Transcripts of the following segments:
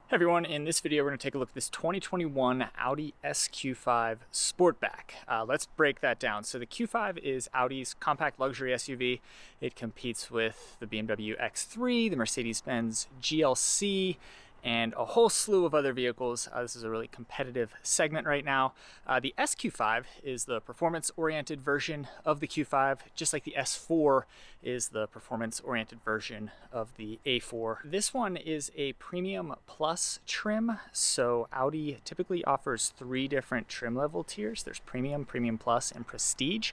Hey everyone, in this video we're going to take a look at this 2021 Audi SQ5 Sportback. Let's break that down. So the Q5 is Audi's compact luxury SUV. It competes with the BMW X3, the Mercedes-AMG GLC, and a whole slew of other vehicles. This is a really competitive segment right now. The SQ5 is the performance-oriented version of the Q5, just like the S4 is the performance-oriented version of the A4. This one is a Premium Plus trim, so Audi typically offers 3 different trim level tiers. There's Premium, Premium Plus, and Prestige.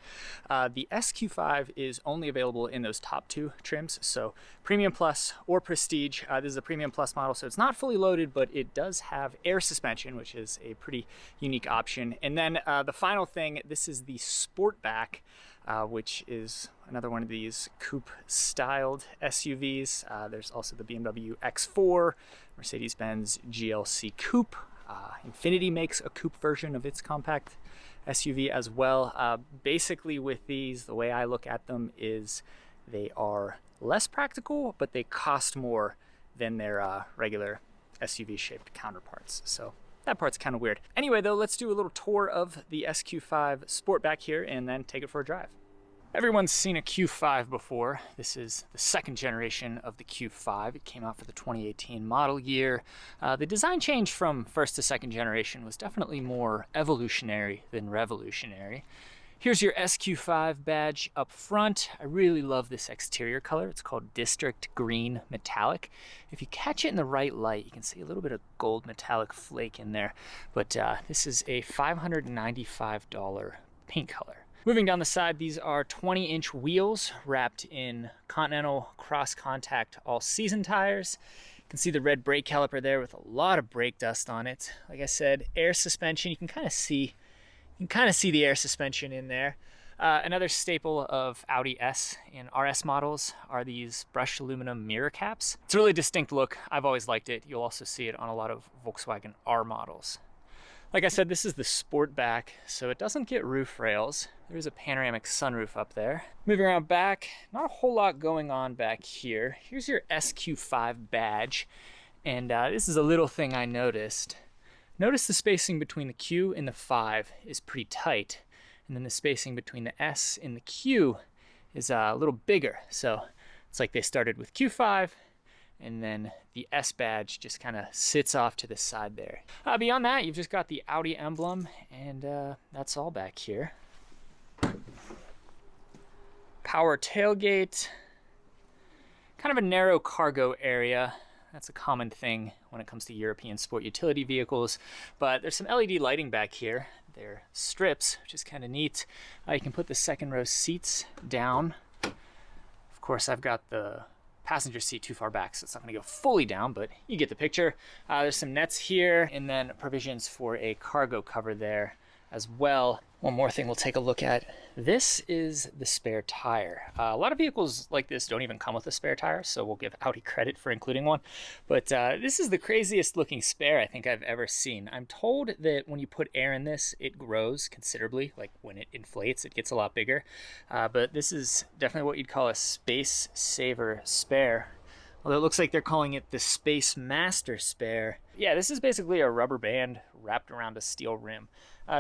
The SQ5 is only available in those top 2 trims, so Premium Plus or Prestige. This is a Premium Plus model, so it's not fully loaded, but it does have air suspension, which is a pretty unique option. And then the final thing, this is the Sportback, which is another one of these coupe-styled SUVs. There's also the BMW X4, Mercedes-Benz GLC Coupe. Infiniti makes a coupe version of its compact SUV as well. Basically with these, the way I look at them is they are less practical, but they cost more than their regular SUV-shaped counterparts. So that part's kind of weird. Anyway, though, let's do a little tour of the SQ5 Sportback here and then take it for a drive. Everyone's seen a Q5 before. This is the second generation of the Q5. It came out for the 2018 model year. The design change from first to second generation was definitely more evolutionary than revolutionary. Here's your SQ5 badge up front. I really love this exterior color. It's called District Green Metallic. If you catch it in the right light, you can see a little bit of gold metallic flake in there. But this is a $595 paint color. Moving down the side, these are 20-inch wheels wrapped in Continental cross-contact all-season tires. You can see the red brake caliper there with a lot of brake dust on it. Like I said, air suspension, you can kind of see the air suspension in there. Another staple of Audi S and RS models are these brushed aluminum mirror caps. It's a really distinct look. I've always liked it. You'll also see it on a lot of Volkswagen R models. Like I said, this is the Sportback, so it doesn't get roof rails. There's a panoramic sunroof up there. Moving around back, not a whole lot going on back here. Here's your SQ5 badge, and this is a little thing I noticed. Notice the spacing between the Q and the 5 is pretty tight, and then the spacing between the S and the Q is a little bigger. So it's like they started with Q5, and then the S badge just kind of sits off to the side there. Beyond that, you've just got the Audi emblem, and that's all back here. Power tailgate, kind of a narrow cargo area. That's a common thing when it comes to European sport utility vehicles, but there's some LED lighting back here. They're strips, which is kind of neat. You can put the second row seats down. Of course, I've got the passenger seat too far back, so it's not going to go fully down, but you get the picture. There's some nets here, and then provisions for a cargo cover there as well. One more thing we'll take a look at. This is the spare tire. A lot of vehicles like this don't even come with a spare tire, so we'll give Audi credit for including one. But this is the craziest looking spare I think I've ever seen. I'm told that when you put air in this, it grows considerably. Like when it inflates, it gets a lot bigger. But this is definitely what you'd call a space saver spare. Although it looks like they're calling it the Space Master spare. Yeah, this is basically a rubber band wrapped around a steel rim.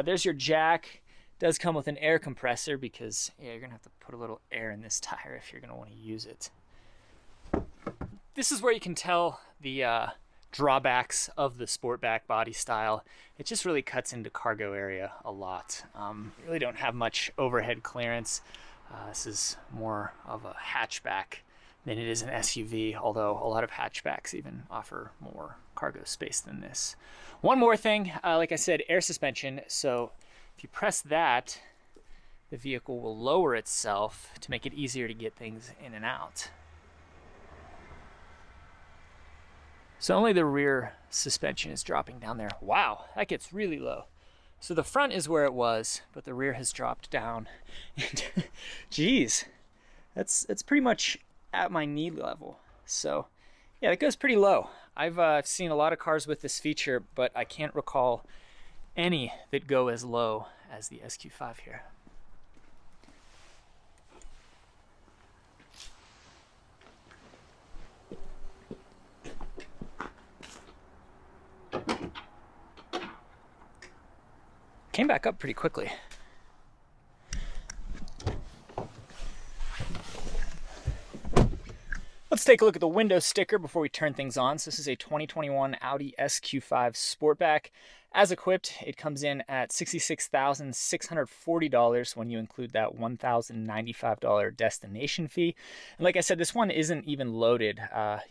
There's your jack. Does come with an air compressor because you're gonna have to put a little air in this tire if you're gonna want to use it. This is where you can tell the drawbacks of the Sportback body style. It just really cuts into cargo area a lot. You really don't have much overhead clearance. This is more of a hatchback than it is an SUV, although a lot of hatchbacks even offer more cargo space than this. One more thing, like I said, air suspension. So if you press that, the vehicle will lower itself to make it easier to get things in and out. So only the rear suspension is dropping down there. Wow, that gets really low. So the front is where it was, but the rear has dropped down. And geez, that's pretty much at my knee level. So yeah, it goes pretty low. I've seen a lot of cars with this feature, but I can't recall any that go as low as the SQ5 here. Came back up pretty quickly. Let's take a look at the window sticker before we turn things on. So this is a 2021 Audi SQ5 Sportback. As equipped, it comes in at $66,640 when you include that $1,095 destination fee. And like I said, this one isn't even loaded.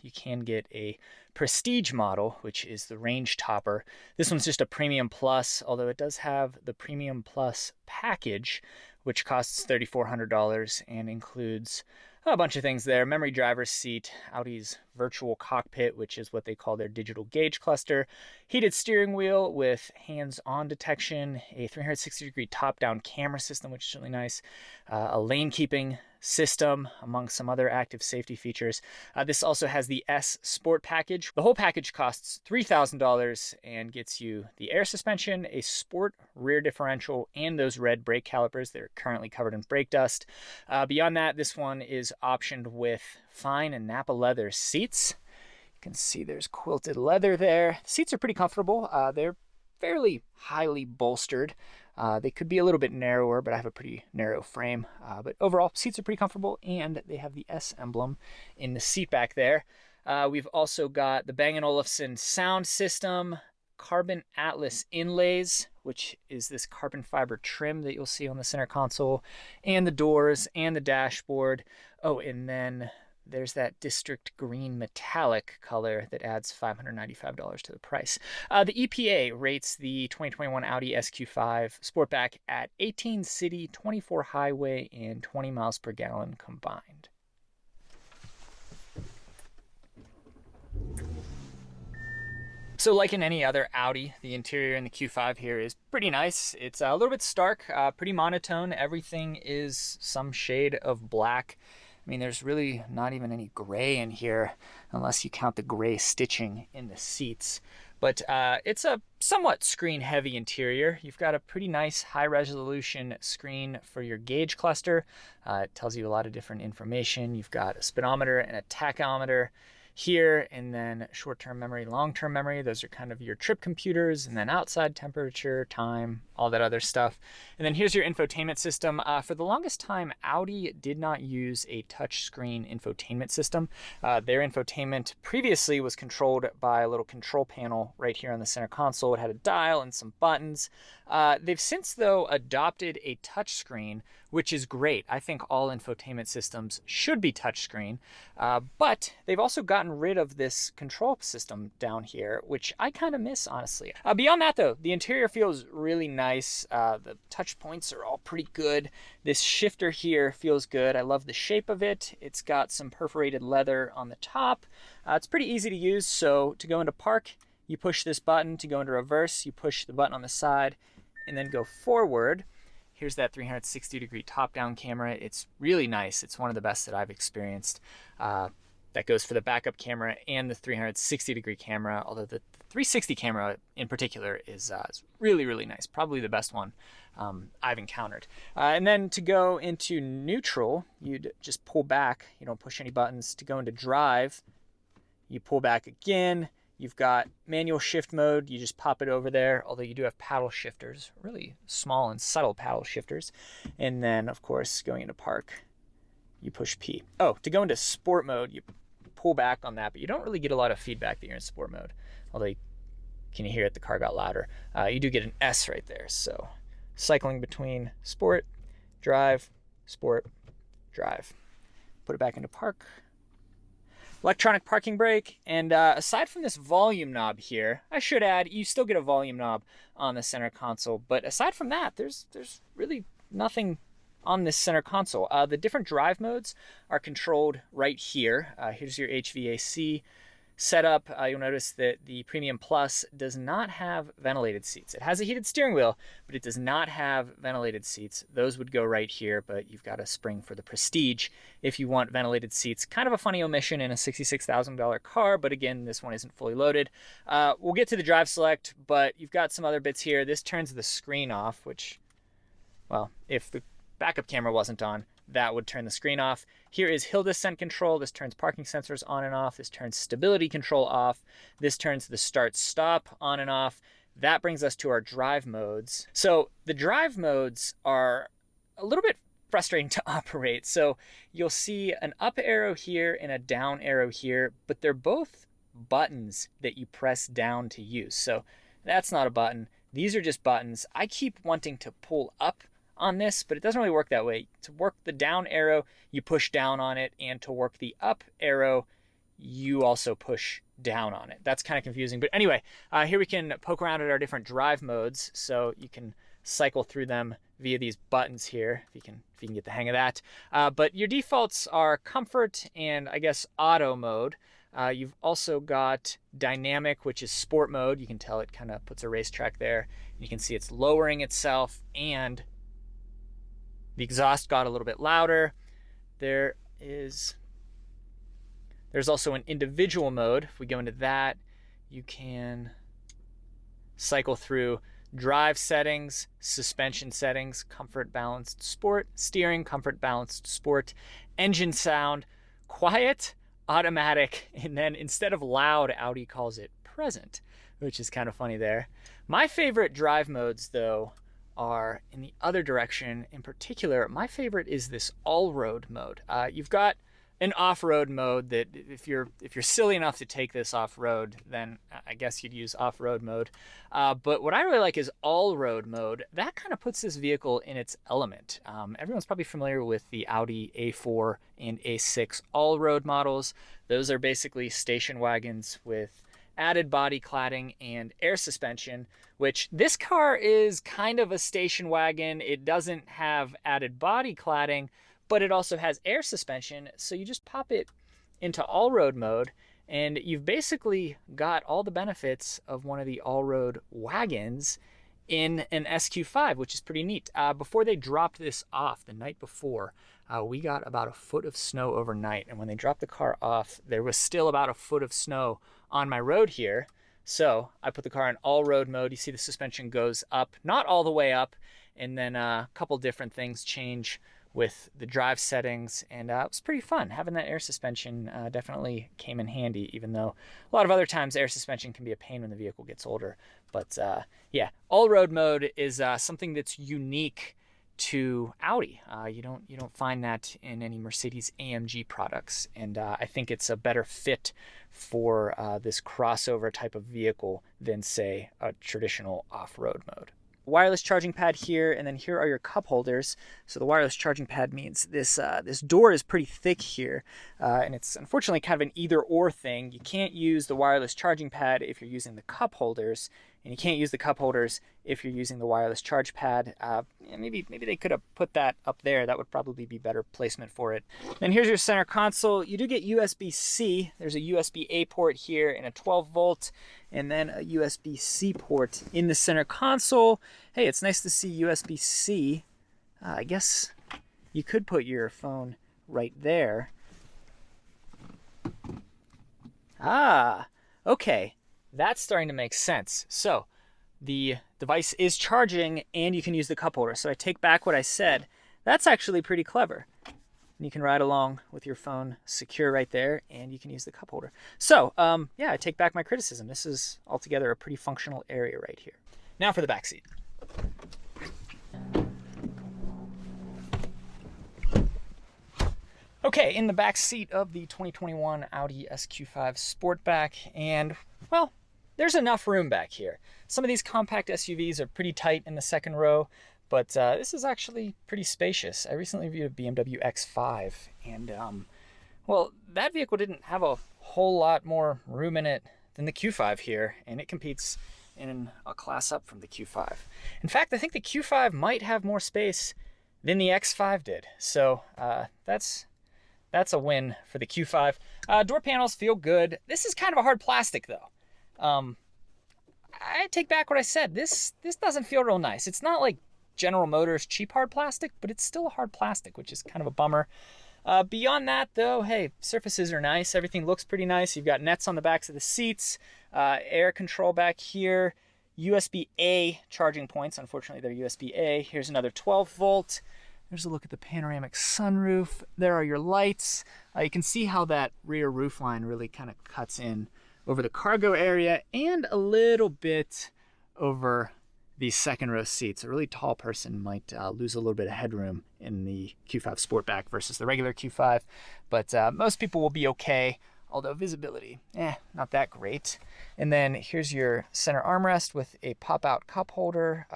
You can get a Prestige model, which is the range topper. This one's just a Premium Plus, although it does have the Premium Plus package, which costs $3,400 and includes a bunch of things there. Memory driver's seat, Audi's virtual cockpit, which is what they call their digital gauge cluster, heated steering wheel with hands-on detection, a 360-degree top-down camera system, which is really nice, a lane keeping system, among some other active safety features. This also has the S Sport package. The whole package costs $3,000 and gets you the air suspension, a sport rear differential, and those red brake calipers that are currently covered in brake dust. Beyond that, this one is optioned with fine and Napa leather seats. You can see there's quilted leather there. The seats are pretty comfortable. They're fairly highly bolstered. They could be a little bit narrower, but I have a pretty narrow frame. But overall, seats are pretty comfortable, and they have the S emblem in the seat back there. We've also got the Bang & Olufsen sound system, Carbon Atlas inlays, which is this carbon fiber trim that you'll see on the center console, and the doors and the dashboard. Oh, and then there's that District Green metallic color that adds $595 to the price. The EPA rates the 2021 Audi SQ5 Sportback at 18 city, 24 highway, and 20 miles per gallon combined. So like in any other Audi, the interior in the Q5 here is pretty nice. It's a little bit stark, pretty monotone. Everything is some shade of black. I mean, there's really not even any gray in here unless you count the gray stitching in the seats. But it's a somewhat screen-heavy interior. You've got a pretty nice high-resolution screen for your gauge cluster. It tells you a lot of different information. You've got a speedometer and a tachometer here, and then short-term memory, long-term memory. Those are kind of your trip computers, and then outside temperature, time, all that other stuff. And then here's your infotainment system. For the longest time, Audi did not use a touchscreen infotainment system. Their infotainment previously was controlled by a little control panel right here on the center console. It had a dial and some buttons. They've since, though, adopted a touchscreen, which is great. I think all infotainment systems should be touchscreen, but they've also gotten rid of this control system down here, which I kind of miss, honestly. Beyond that, though, the interior feels really nice. The touch points are all pretty good. This shifter here feels good. I love the shape of it. It's got some perforated leather on the top. It's pretty easy to use, so to go into park, you push this button. To go into reverse, you push the button on the side, and then go forward. Here's that 360-degree top-down camera. It's really nice. It's one of the best that I've experienced. That goes for the backup camera and the 360-degree camera, although the 360 camera in particular is really, really nice. Probably the best one I've encountered. And then to go into neutral, you'd just pull back. You don't push any buttons. To go into drive, you pull back again. You've got manual shift mode. You just pop it over there, although you do have paddle shifters, really small and subtle paddle shifters. And then, of course, going into park, you push P. Oh, to go into sport mode, you pull back on that, but you don't really get a lot of feedback that you're in sport mode. Although, can you hear it? The car got louder. You do get an S right there. So cycling between sport, drive, sport, drive. Put it back into park. Electronic parking brake, and aside from this volume knob here, I should add, you still get a volume knob on the center console, but aside from that, there's really nothing on this center console. The different drive modes are controlled right here. Here's your HVAC setup. You'll notice that the Premium Plus does not have ventilated seats. It has a heated steering wheel, but it does not have ventilated seats. Those would go right here, but you've got a spring for the Prestige if you want ventilated seats. Kind of a funny omission in a $66,000 car, but again, this one isn't fully loaded. We'll get to the drive select, but you've got some other bits here. This turns the screen off, which, well, if the backup camera wasn't on, that would turn the screen off. Here is hill descent control. This turns parking sensors on and off. This turns stability control off. This turns the start stop on and off. That brings us to our drive modes. So the drive modes are a little bit frustrating to operate. So you'll see an up arrow here and a down arrow here, but they're both buttons that you press down to use. So that's not a button. These are just buttons. I keep wanting to pull up on this, but it doesn't really work that way. To work the down arrow, you push down on it, and to work the up arrow, you also push down on it. That's kind of confusing. But anyway, here we can poke around at our different drive modes. So you can cycle through them via these buttons here, if you can get the hang of that. But your defaults are comfort and I guess auto mode. You've also got dynamic, which is sport mode. You can tell it kind of puts a racetrack there. You can see it's lowering itself, and the exhaust got a little bit louder. There's also an individual mode. If we go into that, you can cycle through drive settings, suspension settings, comfort, balanced, sport, steering, comfort, balanced, sport, engine sound, quiet, automatic, and then instead of loud, Audi calls it present, which is kind of funny there. My favorite drive modes, though, are in the other direction. In particular, my favorite is this all-road mode. You've got an off-road mode that if you're silly enough to take this off-road, then I guess you'd use off-road mode. But what I really like is all-road mode. That kind of puts this vehicle in its element. Everyone's probably familiar with the Audi A4 and A6 all-road models. Those are basically station wagons with added body cladding and air suspension, which this car is kind of a station wagon. It doesn't have added body cladding, but it also has air suspension. So you just pop it into all-road mode, and you've basically got all the benefits of one of the all-road wagons in an SQ5, which is pretty neat. Before they dropped this off the night before, we got about a foot of snow overnight. And when they dropped the car off, there was still about a foot of snow on my road here. So I put the car in all-road mode. You see the suspension goes up, not all the way up, and then a couple different things change with the drive settings, and it was pretty fun. Having that air suspension definitely came in handy, even though a lot of other times air suspension can be a pain when the vehicle gets older. But yeah, all-road mode is something that's unique to Audi. You don't find that in any Mercedes-AMG products, and I think it's a better fit for this crossover type of vehicle than, say, a traditional off-road mode. Wireless charging pad here, and then here are your cup holders. So the wireless charging pad means this door is pretty thick here, and it's unfortunately kind of an either-or thing. You can't use the wireless charging pad if you're using the cup holders, and you can't use the cup holders if you're using the wireless charge pad. Maybe they could have put that up there. That would probably be better placement for it. Then here's your center console. You do get USB-C. There's a USB-A port here and a 12-volt, and then a USB-C port in the center console. Hey, it's nice to see USB-C. I guess you could put your phone right there. Ah, okay. That's starting to make sense. So the device is charging and you can use the cup holder. So I take back what I said. That's actually pretty clever. You can ride along with your phone secure right there, and you can use the cup holder. So yeah, I take back my criticism. This is altogether a pretty functional area right here. Now for the back seat. Okay, in the back seat of the 2021 Audi SQ5 Sportback, and well, there's enough room back here. Some of these compact SUVs are pretty tight in the second row, but this is actually pretty spacious. I recently reviewed a BMW X5, and well, that vehicle didn't have a whole lot more room in it than the Q5 here, and it competes in a class up from the Q5. In fact, I think the Q5 might have more space than the X5 did, so that's a win for the Q5. Door panels feel good. This is kind of a hard plastic, though. I take back what I said. This doesn't feel real nice. It's not like General Motors cheap hard plastic, but it's still a hard plastic, which is kind of a bummer. Beyond that, though, hey, surfaces are nice. Everything looks pretty nice. You've got nets on the backs of the seats, air control back here, USB-A charging points. Unfortunately, they're USB-A. Here's another 12-volt. There's a look at the panoramic sunroof. There are your lights. You can see how that rear roof line really kind of cuts in over the cargo area and a little bit over these second row seats. A really tall person might lose a little bit of headroom in the Q5 Sportback versus the regular Q5, but most people will be okay, although visibility, not that great. And then here's your center armrest with a pop-out cup holder.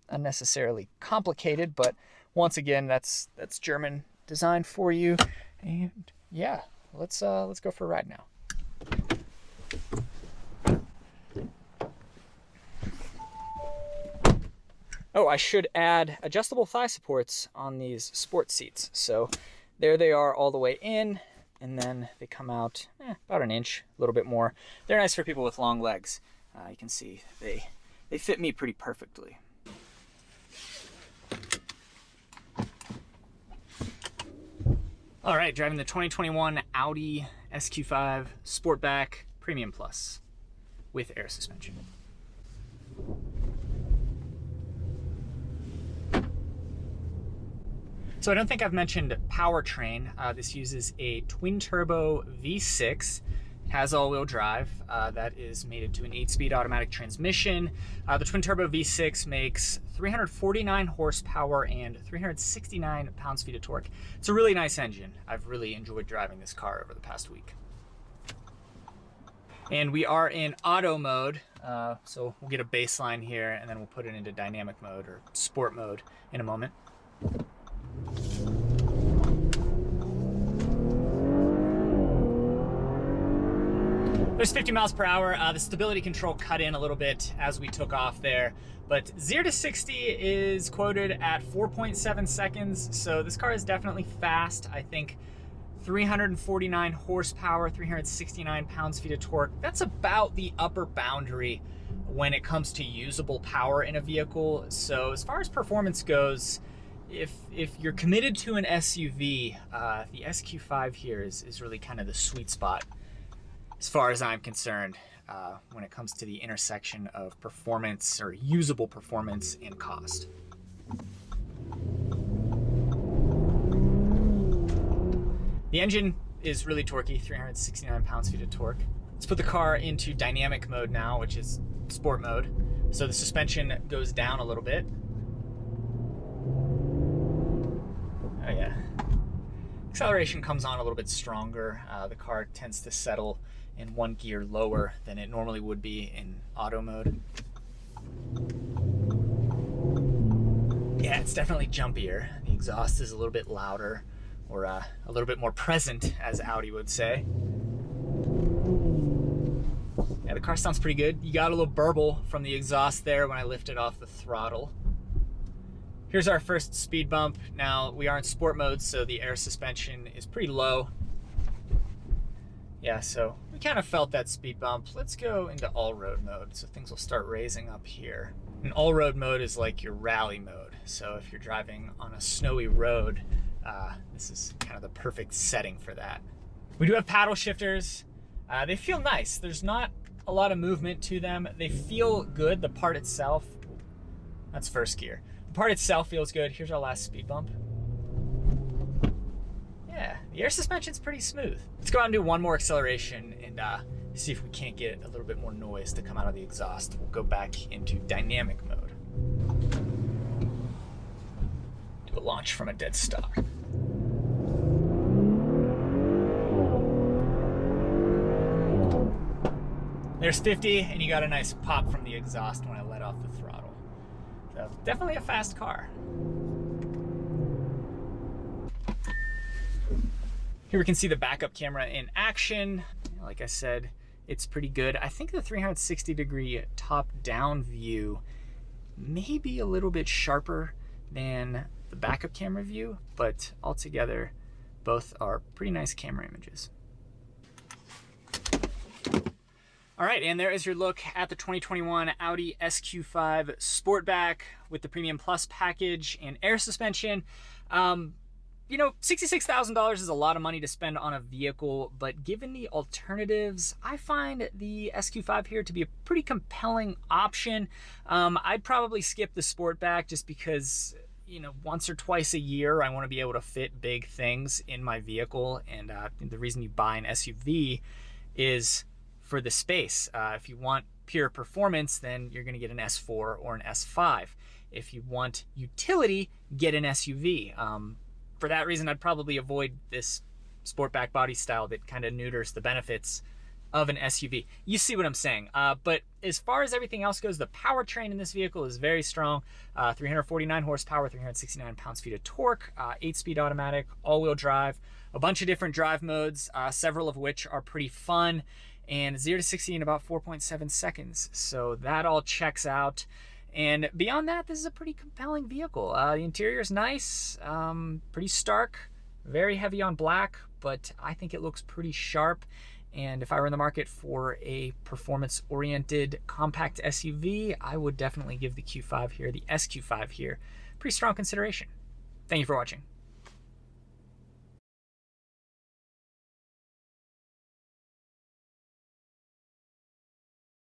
Unnecessarily complicated, but once again, that's German design for you. And yeah, let's go for a ride now. Oh, I should add adjustable thigh supports on these sport seats. So there they are all the way in, and then they come out about an inch, a little bit more. They're nice for people with long legs. You can see they fit me pretty perfectly. All right, driving the 2021 Audi SQ5 Sportback Premium Plus with air suspension. So I don't think I've mentioned powertrain. This uses a twin-turbo V6. It has all-wheel drive. That is mated to an 8-speed automatic transmission. The twin-turbo V6 makes 349 horsepower and 369 pounds-feet of torque. It's a really nice engine. I've really enjoyed driving this car over the past week. And we are in auto mode, so we'll get a baseline here, and then we'll put it into dynamic mode or sport mode in a moment. There's 50 miles per hour. The stability control cut in a little bit as we took off there, but 0 to 60 is quoted at 4.7 seconds. So this car is definitely fast. I think 349 horsepower, 369 pounds-feet of torque. That's about the upper boundary when it comes to usable power in a vehicle. So as far as performance goes, if you're committed to an SUV, the SQ5 here is really kind of the sweet spot as far as I'm concerned when it comes to the intersection of performance or usable performance and cost. The engine is really torquey, 369 pounds-feet of torque. Let's put the car into dynamic mode now, which is sport mode. So the suspension goes down a little bit. Oh yeah. Acceleration comes on a little bit stronger. The car tends to settle in one gear lower than it normally would be in auto mode. Yeah, it's definitely jumpier. The exhaust is a little bit louder, or a little bit more present, as Audi would say. Yeah, the car sounds pretty good. You got a little burble from the exhaust there when I lifted off the throttle. Here's our first speed bump. Now we are in sport mode, so the air suspension is pretty low. Yeah, so we kind of felt that speed bump. Let's go into all-road mode, so things will start raising up here. And all-road mode is like your rally mode. So if you're driving on a snowy road, this is kind of the perfect setting for that. We do have paddle shifters. They feel nice. There's not a lot of movement to them. They feel good. The part itself, that's first gear. The part itself feels good. Here's our last speed bump. Yeah, the air suspension's pretty smooth. Let's go out and do one more acceleration and see if we can't get a little bit more noise to come out of the exhaust. We'll go back into dynamic mode. Do a launch from a dead stop. There's 50, and you got a nice pop from the exhaust when I let off the throttle. So definitely a fast car. Here we can see the backup camera in action. Like I said, it's pretty good. I think the 360-degree top-down view may be a little bit sharper than the backup camera view, but altogether, both are pretty nice camera images. All right, and there is your look at the 2021 Audi SQ5 Sportback with the Premium Plus package and air suspension. You know, $66,000 is a lot of money to spend on a vehicle, but given the alternatives, I find the SQ5 here to be a pretty compelling option. I'd probably skip the Sportback just because once or twice a year, I want to be able to fit big things in my vehicle. And the reason you buy an SUV is for the space. If you want pure performance, then you're going to get an S4 or an S5. If you want utility, get an SUV. For that reason, I'd probably avoid this Sportback body style that kind of neuters the benefits of an SUV. You see what I'm saying. But as far as everything else goes, the powertrain in this vehicle is very strong. 349 horsepower, 369 pounds-feet of torque, 8-speed automatic, all-wheel drive, a bunch of different drive modes, several of which are pretty fun, and 0 to 60 in about 4.7 seconds. So that all checks out. And beyond that, this is a pretty compelling vehicle. The interior is nice, pretty stark, very heavy on black, but I think it looks pretty sharp. And if I were in the market for a performance-oriented compact SUV, I would definitely give the Q5 here, the SQ5 here, pretty strong consideration. Thank you for watching.